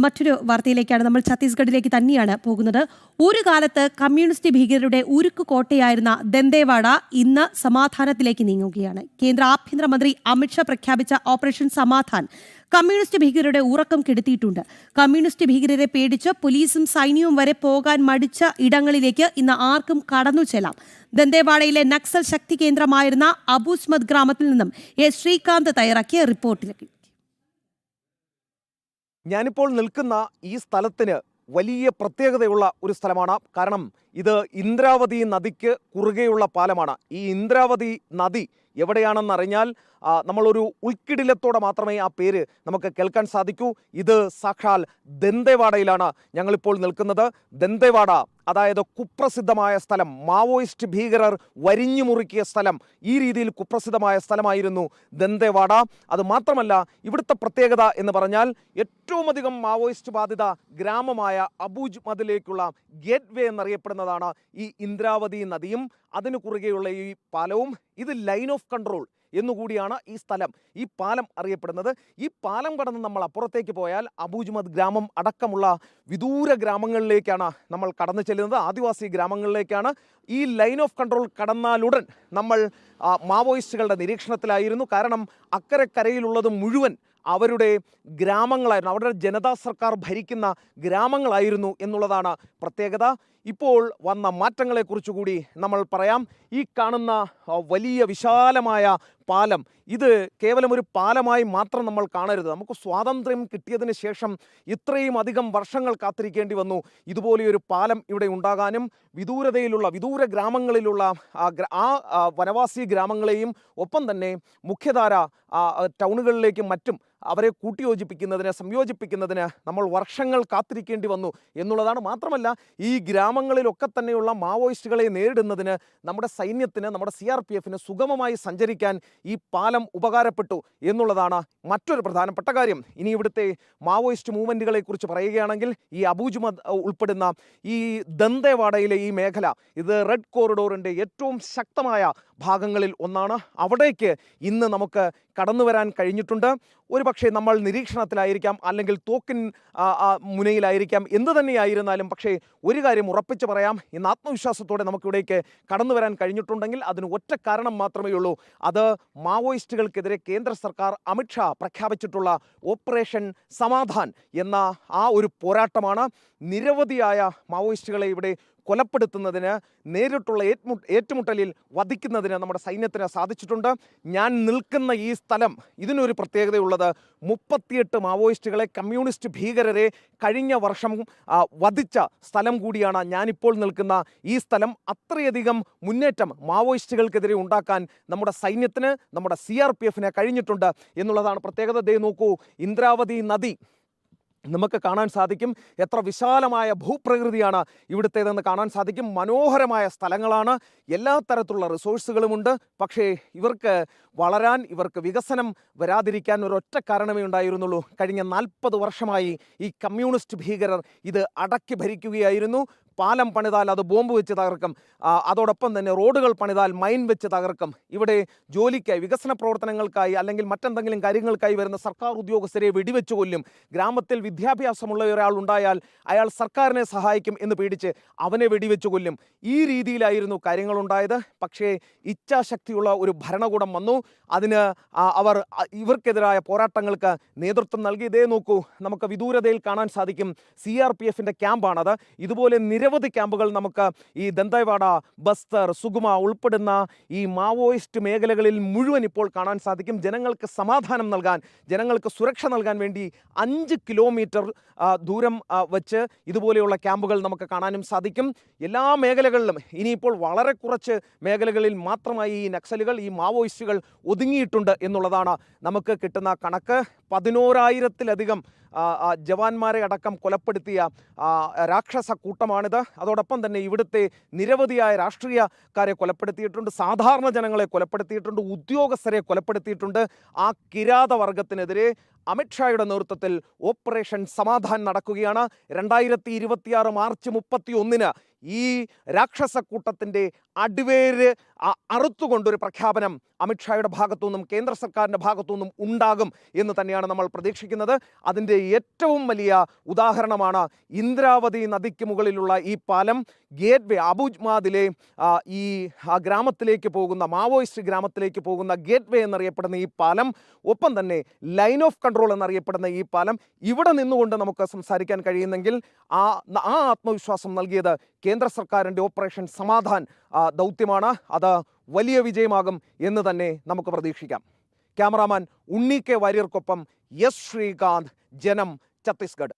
മറ്റൊരു വാർത്തയിലേക്കാണ്. നമ്മൾ ഛത്തീസ്ഗഡിലേക്ക് തന്നെയാണ് പോകുന്നത്. ഒരു കാലത്ത് കമ്മ്യൂണിസ്റ്റ് ഭീകരരുടെ ഉരുക്കു കോട്ടയായിരുന്ന ദന്തേവാഡ ഇന്ന് സമാധാനത്തിലേക്ക് നീങ്ങുകയാണ്. കേന്ദ്ര ആഭ്യന്തരമന്ത്രി അമിത്ഷാ പ്രഖ്യാപിച്ച ഓപ്പറേഷൻ സമാധാൻ കമ്മ്യൂണിസ്റ്റ് ഭീകരരുടെ ഉറക്കം കെടുത്തിയിട്ടുണ്ട്. കമ്മ്യൂണിസ്റ്റ് ഭീകരരെ പേടിച്ച് പോലീസും സൈന്യവും വരെ പോകാൻ മടിച്ച ഇടങ്ങളിലേക്ക് ഇന്ന് ആർക്കും കടന്നു ചെല്ലാം. ദന്തേവാഡയിലെ നക്സൽ ശക്തി കേന്ദ്രമായിരുന്ന അബൂസ്മത് ഗ്രാമത്തിൽ നിന്നും ശ്രീകാന്ത് തയ്യാറാക്കിയ റിപ്പോർട്ടിലേക്ക്. ഞാനിപ്പോൾ നിൽക്കുന്ന ഈ സ്ഥലത്തിന് വലിയ പ്രത്യേകതയുള്ള ഒരു സ്ഥലമാണ്. കാരണം ഇത് ഇന്ദ്രാവതി നദിക്ക് കുറുകെയുള്ള പാലമാണ്. ഈ ഇന്ദ്രാവതി നദി എവിടെയാണെന്നറിഞ്ഞാൽ നമ്മളൊരു ഉൾക്കിടിലത്തോടെ മാത്രമേ ആ പേര് നമുക്ക് കേൾക്കാൻ സാധിക്കൂ. ഇത് സാക്ഷാൽ ദന്തേവാഡയിലാണ് ഞങ്ങളിപ്പോൾ നിൽക്കുന്നത്. ദന്തേവാഡ, അതായത് കുപ്രസിദ്ധമായ സ്ഥലം, മാവോയിസ്റ്റ് ഭീകരർ വരിഞ്ഞു മുറുക്കിയ സ്ഥലം, ഈ രീതിയിൽ കുപ്രസിദ്ധമായ സ്ഥലമായിരുന്നു ദന്തേവാഡ. അത് മാത്രമല്ല, ഇവിടുത്തെ പ്രത്യേകത എന്ന് പറഞ്ഞാൽ ഏറ്റവും അധികം മാവോയിസ്റ്റ് ബാധിത ഗ്രാമമായ അബൂസ്മതിലേക്കുള്ള ഗേറ്റ് വേ എന്നറിയപ്പെടുന്നതാണ് ഈ ഇന്ദ്രാവതി നദിയും അതിനു കുറുകെയുള്ള ഈ പാലവും. ഇത് ലൈൻ ഓഫ് കൺട്രോൾ എന്നുകൂടിയാണ് ഈ സ്ഥലം, ഈ പാലം അറിയപ്പെടുന്നത്. ഈ പാലം കടന്ന് നമ്മൾ അപ്പുറത്തേക്ക് പോയാൽ അബൂസ്മത് ഗ്രാമം അടക്കമുള്ള വിദൂര ഗ്രാമങ്ങളിലേക്കാണ് നമ്മൾ കടന്നു ചെല്ലുന്നത്, ആദിവാസി ഗ്രാമങ്ങളിലേക്കാണ്. ഈ ലൈൻ ഓഫ് കൺട്രോൾ കടന്നാലുടൻ നമ്മൾ മാവോയിസ്റ്റുകളുടെ നിരീക്ഷണത്തിലായിരുന്നു. കാരണം അക്കരക്കരയിലുള്ളത് മുഴുവൻ അവരുടെ ഗ്രാമങ്ങളായിരുന്നു, അവരുടെ ജനതാ സർക്കാർ ഭരിക്കുന്ന ഗ്രാമങ്ങളായിരുന്നു എന്നുള്ളതാണ് പ്രത്യേകത. ഇപ്പോൾ വന്ന മാറ്റങ്ങളെക്കുറിച്ച് കൂടി നമ്മൾ പറയാം. ഈ കാണുന്ന വലിയ വിശാലമായ പാലം, ഇത് കേവലം ഒരു പാലമായി മാത്രം നമ്മൾ കാണരുത്. നമുക്ക് സ്വാതന്ത്ര്യം കിട്ടിയതിന് ശേഷം ഇത്രയും അധികം വർഷങ്ങൾ കാത്തിരിക്കേണ്ടി വന്നു ഇതുപോലെയൊരു പാലം ഇവിടെ ഉണ്ടാകാനും. വിദൂര ഗ്രാമങ്ങളിലുള്ള ആ വനവാസി ഗ്രാമങ്ങളെയും ഒപ്പം തന്നെ മുഖ്യധാര ടൗണുകളിലേക്കും മറ്റും അവരെ കൂട്ടിയോജിപ്പിക്കുന്നതിന്, സംയോജിപ്പിക്കുന്നതിന് നമ്മൾ വർഷങ്ങൾ കാത്തിരിക്കേണ്ടി വന്നു എന്നുള്ളതാണ്. മാത്രമല്ല, ഈ ഗ്രാമങ്ങളിലൊക്കെ തന്നെയുള്ള മാവോയിസ്റ്റുകളെ നേരിടുന്നതിന് നമ്മുടെ സൈന്യത്തിന്, നമ്മുടെ CRPFന് സുഗമമായി സഞ്ചരിക്കാൻ ഈ പാലം ഉപകാരപ്പെട്ടു എന്നുള്ളതാണ് മറ്റൊരു പ്രധാനപ്പെട്ട കാര്യം. ഇനി ഇവിടുത്തെ മാവോയിസ്റ്റ് മൂവ്മെൻറ്റുകളെ കുറിച്ച് പറയുകയാണെങ്കിൽ, ഈ അബൂസ്മത് ഉൾപ്പെടുന്ന ഈ ദന്തേവാഡയിലെ ഈ മേഖല, ഇത് റെഡ് കോറിഡോറിൻ്റെ ഏറ്റവും ശക്തമായ ഭാഗങ്ങളിൽ ഒന്നാണ്. അവിടേക്ക് ഇന്ന് നമുക്ക് കടന്നു വരാൻ കഴിഞ്ഞിട്ടുണ്ട്. ഒരുപക്ഷെ നമ്മൾ നിരീക്ഷണത്തിലായിരിക്കാം, അല്ലെങ്കിൽ തോക്കിൻ മുനയിലായിരിക്കാം, എന്തു തന്നെയായിരുന്നാലും പക്ഷേ ഒരു കാര്യം ഉറപ്പിച്ച് പറയാം, ഇന്ന് ആത്മവിശ്വാസത്തോടെ നമുക്കിവിടേക്ക് കടന്നു വരാൻ കഴിഞ്ഞിട്ടുണ്ടെങ്കിൽ അതിന് ഒറ്റ കാരണം മാത്രമേ ഉള്ളൂ. അത് മാവോയിസ്റ്റുകൾക്കെതിരെ കേന്ദ്ര സർക്കാർ അമിത്ഷാ പ്രഖ്യാപിച്ചിട്ടുള്ള ഓപ്പറേഷൻ സമാധാൻ എന്ന ആ ഒരു പോരാട്ടമാണ്. നിരവധിയായ മാവോയിസ്റ്റുകളെ ഇവിടെ കൊലപ്പെടുത്തുന്നതിന്, നേരിട്ടുള്ള ഏറ്റുമുട്ടലിൽ വധിക്കുന്നതിന് നമ്മുടെ സൈന്യത്തിന് സാധിച്ചിട്ടുണ്ട്. ഞാൻ നിൽക്കുന്ന ഈ സ്ഥലം, ഇതിനൊരു പ്രത്യേകതയുള്ളത്, 38 മാവോയിസ്റ്റുകളെ, കമ്മ്യൂണിസ്റ്റ് ഭീകരരെ കഴിഞ്ഞ വർഷം വധിച്ച സ്ഥലം കൂടിയാണ് ഞാനിപ്പോൾ നിൽക്കുന്ന ഈ സ്ഥലം. അത്രയധികം മുന്നേറ്റം മാവോയിസ്റ്റുകൾക്കെതിരെ ഉണ്ടാക്കാൻ നമ്മുടെ സൈന്യത്തിന്, നമ്മുടെ CRPFന് കഴിഞ്ഞിട്ടുണ്ട് എന്നുള്ളതാണ് പ്രത്യേകത. ദേ നോക്കൂ, ഇന്ദ്രാവതി നദി നമുക്ക് കാണാൻ സാധിക്കും. എത്ര വിശാലമായ ഭൂപ്രകൃതിയാണ് ഇവിടുത്തേതെന്ന് കാണാൻ സാധിക്കും. മനോഹരമായ സ്ഥലങ്ങളാണ്, എല്ലാ തരത്തിലുള്ള റിസോഴ്സുകളുമുണ്ട്. പക്ഷേ ഇവർക്ക് വളരാൻ, ഇവർക്ക് വികസനം വരാതിരിക്കാൻ ഒരൊറ്റ കാരണമേ ഉണ്ടായിരുന്നുള്ളൂ. കഴിഞ്ഞ 40 വർഷമായി ഈ കമ്മ്യൂണിസ്റ്റ് ഭീകരർ ഇത് അടക്കി ഭരിക്കുകയായിരുന്നു. പാലം പണിതാൽ അത് ബോംബ് വെച്ച് തകർക്കും, അതോടൊപ്പം തന്നെ റോഡുകൾ പണിതാൽ മൈൻ വെച്ച് തകർക്കും. ഇവിടെ ജോലിക്കായി, വികസന പ്രവർത്തനങ്ങൾക്കായി അല്ലെങ്കിൽ മറ്റെന്തെങ്കിലും കാര്യങ്ങൾക്കായി വരുന്ന സർക്കാർ ഉദ്യോഗസ്ഥരെ വെടിവെച്ച് കൊല്ലും. ഗ്രാമത്തിൽ വിദ്യാഭ്യാസമുള്ള ഒരാൾ ഉണ്ടായാൽ അയാൾ സർക്കാരിനെ സഹായിക്കും എന്ന് പേടിച്ച് അവനെ വെടിവെച്ച് കൊല്ലും. ഈ രീതിയിലായിരുന്നു കാര്യങ്ങളുണ്ടായത്. പക്ഷേ ഇച്ഛാശക്തിയുള്ള ഒരു ഭരണകൂടം വന്നു. അതിന് അവർ ഇവർക്കെതിരായ പോരാട്ടങ്ങൾക്ക് നേതൃത്വം നൽകി. ഇതേ നോക്കൂ, നമുക്ക് വിദൂരതയിൽ കാണാൻ സാധിക്കും CRPFൻ്റെ ക്യാമ്പാണത്. ഇതുപോലെ നിരവധി ക്യാമ്പുകൾ നമുക്ക് ഈ ദന്തേവാഡ, ബസ്തർ, സുഗമ ഉൾപ്പെടുന്ന ഈ മാവോയിസ്റ്റ് മേഖലകളിൽ മുഴുവൻ ഇപ്പോൾ കാണാൻ സാധിക്കും. ജനങ്ങൾക്ക് സമാധാനം നൽകാൻ, ജനങ്ങൾക്ക് സുരക്ഷ നൽകാൻ വേണ്ടി 5 കിലോമീറ്റർ ദൂരം വെച്ച് ഇതുപോലെയുള്ള ക്യാമ്പുകൾ നമുക്ക് കാണാനും സാധിക്കും. എല്ലാ മേഖലകളിലും ഇനിയിപ്പോൾ വളരെ കുറച്ച് മേഖലകളിൽ മാത്രമായി ഈ നക്സലുകൾ, ഈ മാവോയിസ്റ്റുകൾ ഒതുങ്ങിയിട്ടുണ്ട് എന്നുള്ളതാണ് നമുക്ക് കിട്ടുന്ന കണക്ക്. 11,000-ത്തിലധികം ജവാന്മാരെ അടക്കം കൊലപ്പെടുത്തിയ രാക്ഷസ കൂട്ടമാണിത്. അതോടൊപ്പം തന്നെ ഇവിടുത്തെ നിരവധിയായ രാഷ്ട്രീയക്കാരെ കൊലപ്പെടുത്തിയിട്ടുണ്ട്, സാധാരണ ജനങ്ങളെ കൊലപ്പെടുത്തിയിട്ടുണ്ട്, ഉദ്യോഗസ്ഥരെ കൊലപ്പെടുത്തിയിട്ടുണ്ട്. ആ കിരാതവർഗത്തിനെതിരെ അമിത്ഷായുടെ നേതൃത്വത്തിൽ ഓപ്പറേഷൻ സമാധാൻ നടക്കുകയാണ്. 2026 മാർച്ച് 31 ഈ രാക്ഷസക്കൂട്ടത്തിൻ്റെ അടിവേര് അറുത്തുകൊണ്ടൊരു പ്രഖ്യാപനം അമിത്ഷായുടെ ഭാഗത്തുനിന്നും കേന്ദ്ര സർക്കാരിൻ്റെ ഭാഗത്തുനിന്നും ഉണ്ടാകും എന്ന് തന്നെയാണ് നമ്മൾ പ്രതീക്ഷിക്കുന്നത്. അതിൻ്റെ ഏറ്റവും വലിയ ഉദാഹരണമാണ് ഇന്ദ്രാവതി നദിക്ക് മുകളിലുള്ള ഈ പാലം. ഗേറ്റ് വേ അബുജ്മാദിലെ ഈ ഗ്രാമത്തിലേക്ക് പോകുന്ന മാവോയിസ്റ്റ് ഗ്രാമത്തിലേക്ക് പോകുന്ന ഗേറ്റ് വേ എന്നറിയപ്പെടുന്ന ഈ പാലം, ഒപ്പം തന്നെ ലൈൻ ഓഫ് കൺട്രോൾ എന്നറിയപ്പെടുന്ന ഈ പാലം, ഇവിടെ നിന്നുകൊണ്ട് നമുക്ക് സംസാരിക്കാൻ കഴിയുന്നെങ്കിൽ ആ ആത്മവിശ്വാസം നൽകിയത് കേന്ദ്ര സർക്കാരിൻ്റെ ഓപ്പറേഷൻ സമാധാൻ ദൗത്യമാണ്. അത് വലിയ വിജയമാകും എന്ന് തന്നെ നമുക്ക് പ്രതീക്ഷിക്കാം. ക്യാമറാമാൻ ഉണ്ണി കെ വാര്യർക്കൊപ്പം എസ് ശ്രീകാന്ത്, ജനം, ഛത്തീസ്ഗഡ്.